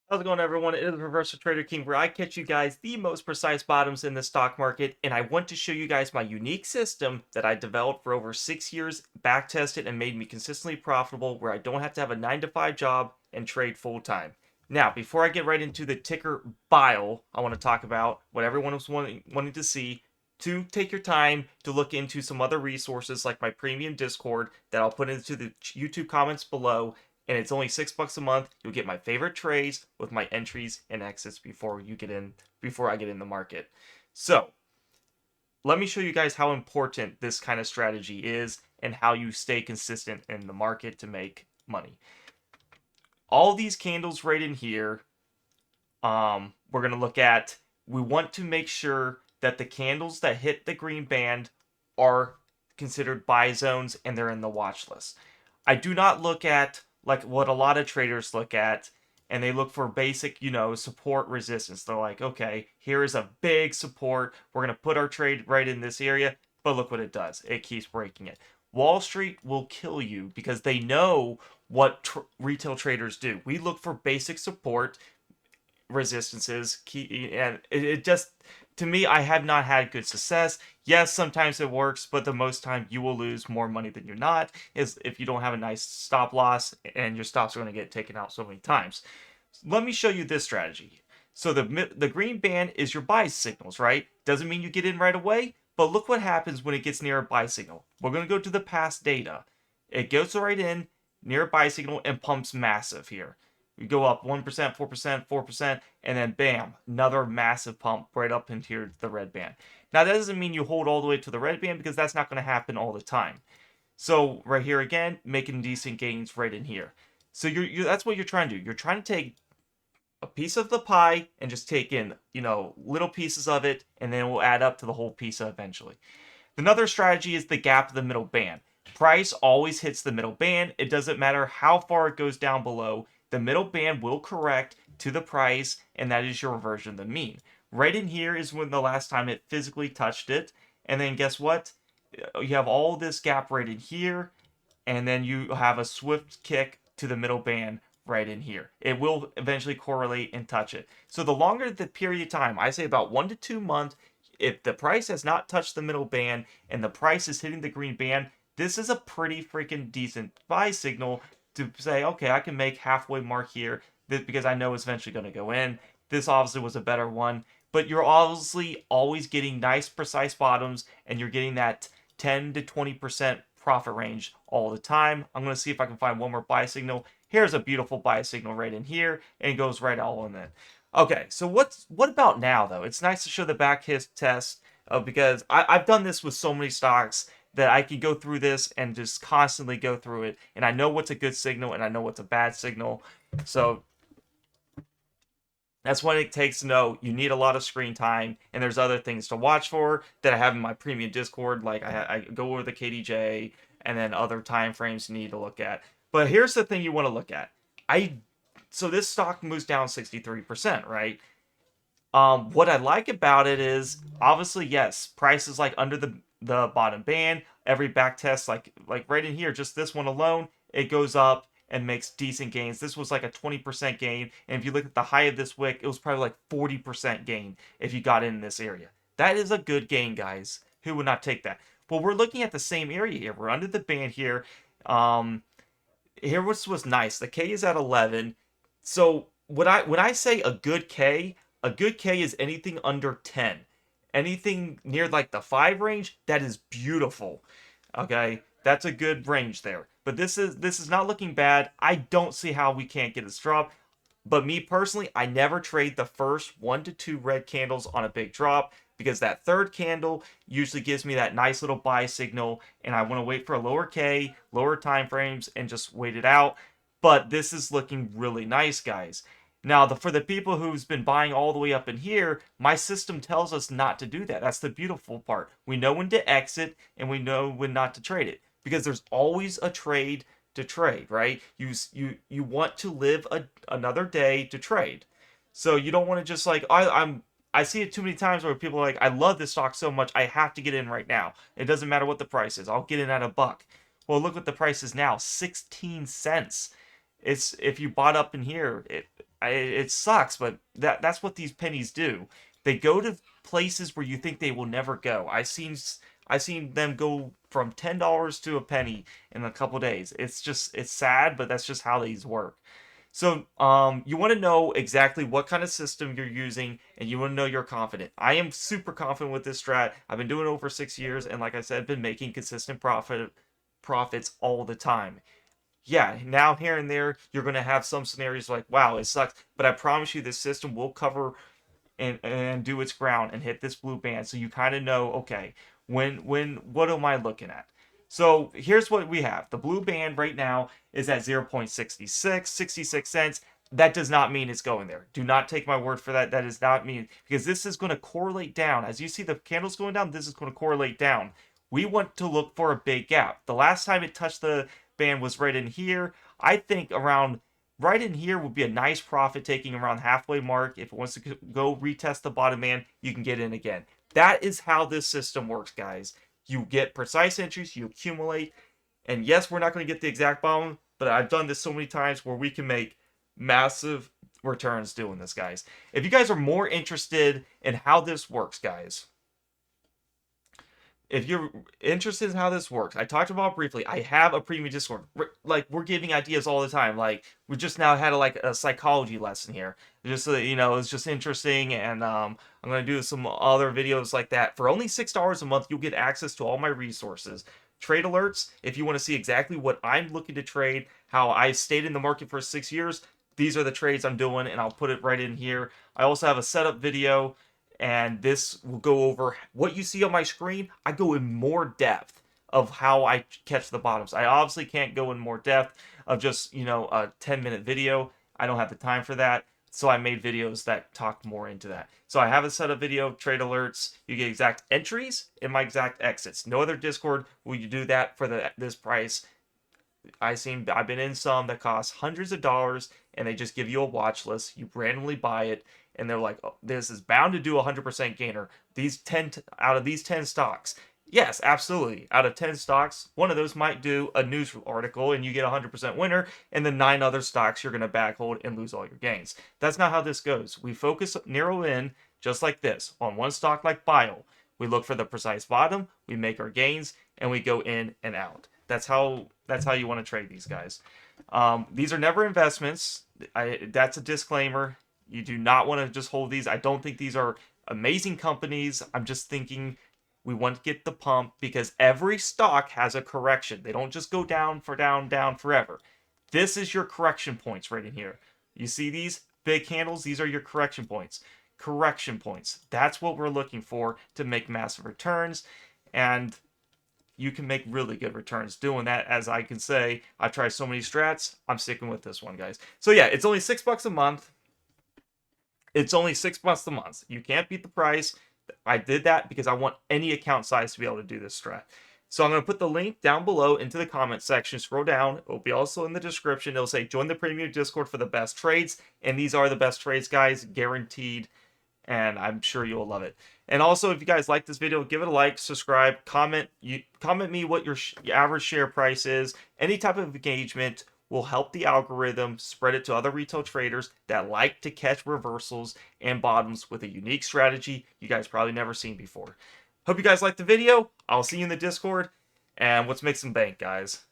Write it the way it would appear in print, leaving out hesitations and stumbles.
How's it going, everyone? It is Reverso Trader King, where I catch you guys the most precise bottoms in the stock market, and I want to show you guys my unique system that I developed for over 6 years, back tested, and made me consistently profitable, where I don't have to have a 9 to 5 job and trade full time. Now, before I get right into the ticker BIOL, I want to talk about what everyone was wanting to see. To take your time to look into some other resources like my premium Discord that I'll put into the YouTube comments below, and it's only $6 a month. You'll get my favorite trades with my entries and exits before I get in the market. So let me show you guys how important this kind of strategy is and how you stay consistent in the market to make money. All these candles right in here, we're gonna look at. We want to make sure that the candles that hit the green band are considered buy zones and they're in the watch list. I do not look at like what a lot of traders look at, and they look for basic, support resistance. They're like, okay, here is a big support. We're going to put our trade right in this area, but look what it does. It keeps breaking it. Wall Street will kill you because they know what retail traders do. We look for basic support resistances, and it just, to me, I have not had good success. Yes, sometimes it works, but the most time you will lose more money than you're not is if you don't have a nice stop loss and your stops are going to get taken out so many times. Let me show you this strategy. So the green band is your buy signals, right? Doesn't mean you get in right away, but look what happens when it gets near a buy signal. We're going to go to the past data. It goes right in near a buy signal and pumps massive here. We go up 1%, 4%, 4%, and then bam, another massive pump right up into the red band. Now, that doesn't mean you hold all the way to the red band because that's not going to happen all the time. So, right here again, making decent gains right in here. So, that's what you're trying to do. You're trying to take a piece of the pie and just take in, little pieces of it, and then it will add up to the whole pizza eventually. Another strategy is the gap of the middle band. Price always hits the middle band. It doesn't matter how far it goes down below. The middle band will correct to the price, and that is your reversion of the mean. Right in here is when the last time it physically touched it. And then guess what? You have all this gap right in here, and then you have a swift kick to the middle band right in here. It will eventually correlate and touch it. So the longer the period of time, I say about 1 to 2 months, if the price has not touched the middle band and the price is hitting the green band, this is a pretty freaking decent buy signal to say, okay, I can make halfway mark here because I know it's eventually going to go in. This obviously was a better one, but you're obviously always getting nice, precise bottoms, and you're getting that 10 to 20% profit range all the time. I'm going to see if I can find one more buy signal. Here's a beautiful buy signal right in here, and it goes right all in it. Okay, so what about now though? It's nice to show the back hit test because I've done this with so many stocks that I can go through this and just constantly go through it, and I know what's a good signal and I know what's a bad signal. So that's what it takes to know you need a lot of screen time, and there's other things to watch for that I have in my premium Discord. Like I go over the KDJ and then other time frames you need to look at. But here's the thing you want to look at. I So this stock moves down 63%, right? What I like about it is obviously yes, price is like under the bottom band. Every back test, like right in here, just this one alone, it goes up and makes decent gains. This was like a 20% gain, and if you look at the high of this wick, it was probably like 40% gain if you got in this area. That is a good gain, guys. Who would not take that? Well, we're looking at the same area here. We're under the band here. Um, Here was nice. The K is at 11. So when I say a good K is anything under 10. Anything near like the 5 range, that is beautiful. Okay? That's a good range there. But this is not looking bad. I don't see how we can't get this drop. But me personally, I never trade the first 1 to 2 red candles on a big drop because that third candle usually gives me that nice little buy signal, and I want to wait for a lower K, lower time frames, and just wait it out. But this is looking really nice, guys. Now, for the people who's been buying all the way up in here, my system tells us not to do that. That's the beautiful part. We know when to exit and we know when not to trade it because there's always a trade to trade, right? You want to live another day to trade. So you don't want to just like I see it too many times where people are like, I love this stock so much, I have to get in right now. It doesn't matter what the price is. I'll get in at $1. Well, look what the price is now, 16 cents. It's if you bought up in here, it sucks, but that's what these pennies do. They go to places where you think they will never go. I've seen them go from $10 to a penny in a couple days. It's sad, but that's just how these work. So, you want to know exactly what kind of system you're using, and you want to know you're confident. I am super confident with this strat. I've been doing it over 6 years, and like I said, been making consistent profits all the time. Yeah, now here and there, you're going to have some scenarios like, wow, it sucks, but I promise you, this system will cover and do its ground and hit this blue band, so you kind of know, okay, when what am I looking at? So here's what we have. The blue band right now is at 0.66, 66 cents. That does not mean it's going there. Do not take my word for that. That does not mean, because this is going to correlate down. As you see the candles going down, this is going to correlate down. We want to look for a big gap. The last time it touched the band was right in here. I think around right in here would be a nice profit taking around halfway mark. If it wants to go retest the bottom band, you can get in again. That is how this system works, guys. You get precise entries, you accumulate, and yes, we're not going to get the exact bottom, but I've done this so many times where we can make massive returns doing this, guys. If you guys are more interested in how this works, guys, if you're interested in how this works, I talked about it briefly. I have a premium Discord. We're giving ideas all the time. Like we just now had a psychology lesson here. Just so that, it's just interesting, and I'm gonna do some other videos like that. For only $6 a month, you'll get access to all my resources. Trade alerts, if you want to see exactly what I'm looking to trade, how I've stayed in the market for 6 years. These are the trades I'm doing, and I'll put it right in here. I also have a setup video, and this will go over what you see on my screen. I go in more depth of how I catch the bottoms. I obviously can't go in more depth of just, a 10-minute video. I don't have the time for that. So I made videos that talked more into that. So I have a set of video, trade alerts. You get exact entries and my exact exits. No other Discord will you do that for this price. I've been in some that cost hundreds of dollars, and they just give you a watch list. You randomly buy it, and they're like, oh, this is bound to do a 100% gainer. These 10 out of these 10 stocks. Yes, absolutely. Out of 10 stocks, one of those might do a news article and you get a 100% winner, and the 9 other stocks you're going to backhold and lose all your gains. That's not how this goes. We focus, narrow in, just like this, on one stock like BIOL. We look for the precise bottom, we make our gains, and we go in and out. That's how you want to trade these guys. These are never investments. That's a disclaimer. You do not want to just hold these. I don't think these are amazing companies. I'm just thinking we want to get the pump, because every stock has a correction. They don't just go down for down forever. This is your correction points right in here. You see these big candles? These are your correction points. Correction points. That's what we're looking for to make massive returns. And you can make really good returns doing that. As I can say, I've tried so many strats. I'm sticking with this one, guys. So yeah, it's only $6 a month. It's only $6 a month. You can't beat the price. I did that because I want any account size to be able to do this strat. So I'm going to put the link down below into the comment section. Scroll down. It will be also in the description. It'll say join the premium Discord for the best trades. And these are the best trades, guys. Guaranteed. And I'm sure you'll love it. And also, if you guys like this video, give it a like, subscribe, comment. Comment me what your average share price is. Any type of engagement will help the algorithm spread it to other retail traders that like to catch reversals and bottoms with a unique strategy you guys probably never seen before. Hope you guys liked the video. I'll see you in the Discord, and let's make some bank, guys.